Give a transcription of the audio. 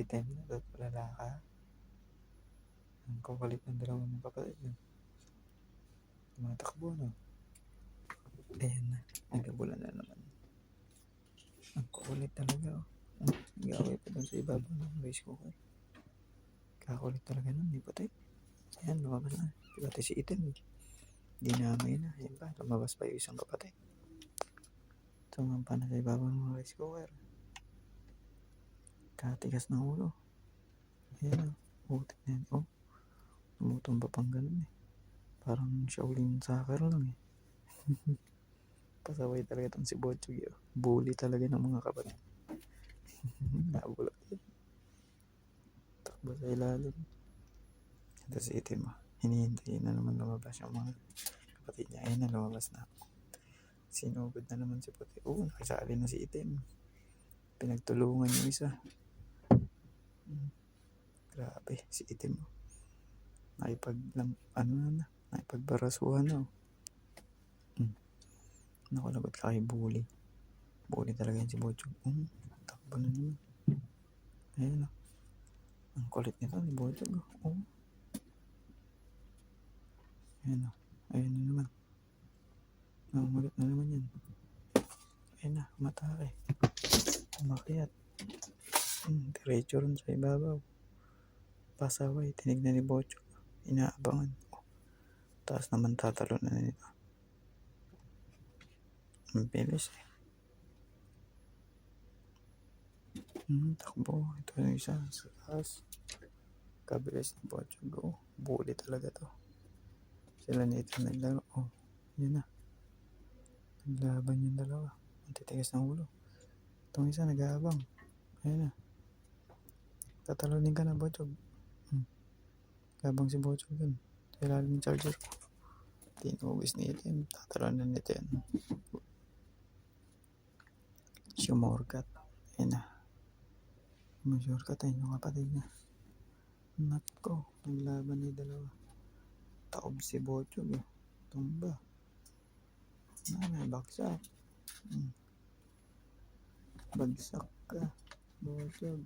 Item, natutulala ka. Ang kukulit ng dalawang mong kapatid. Tumatakbo, no? Ayan na. Nagabulan na naman. Ang kukulit talaga, oh. Nag-away pa dun sa ibabaw ng rice cooker. Kakulit talaga nun, di puti. Ayan, lumabas na. Pati si Item, dinamay na. Ayan pa, lumabas pa yung isang kapatid. Tumampa na sa ibabaw ng rice cooker. Katigas ng ulo. Ayan, utik na yan. Oh, tumutumba pang ganun eh. Parang Shaolin soccer lang eh. Pasaway talaga itong si Bochog eh. Bully talaga ng mga kapatid. Nabulak yun. Takbo sa ilalim. Ito si Itim ah. Hinihintay na naman lumabas yung mga kapatid niya. Ayun na, lumabas na. Sinugod na naman si Puti. Nakasali na si Itim. Pinagtulungan yung isa. Grabe, si Itim. Nakipagbarasuhan na. Nakalagot ka kay Bully. Bully talaga yan si Bochog. Takbo na naman. Ayun o. Ang kulit nito ni Bochog. Ayun o. Ayun na naman. Nangulit na naman yan. Ayun na, matake. Umakyat. Diretso rin sa ibabaw. Pasaway, tinignan ni Bochog. Inaabangan. Taas naman tatalo na nito. Ang bilis eh. Takbo. Ito yung isa sa taas. Kabilis ni Bochog. Bully talaga to. Sila nito naglaro. Yun na. Naglaban yung dalawa. Ang titigas ng ulo. Itong isa nag-aabang. Ayun na. Tatalunin ka na, Bochog. Gabang si Bochog dun. Sa ilalim ng charger ko. Tinugis ni Itim. Tatalunin nito yan. Sumorkat. Ayun na. Sumorkat ayun yung kapatid niya. Nako. Naglaban ni dalawa. Taob si Bochog eh. Tumba. Bagsak. Bagsak ka. Bochog.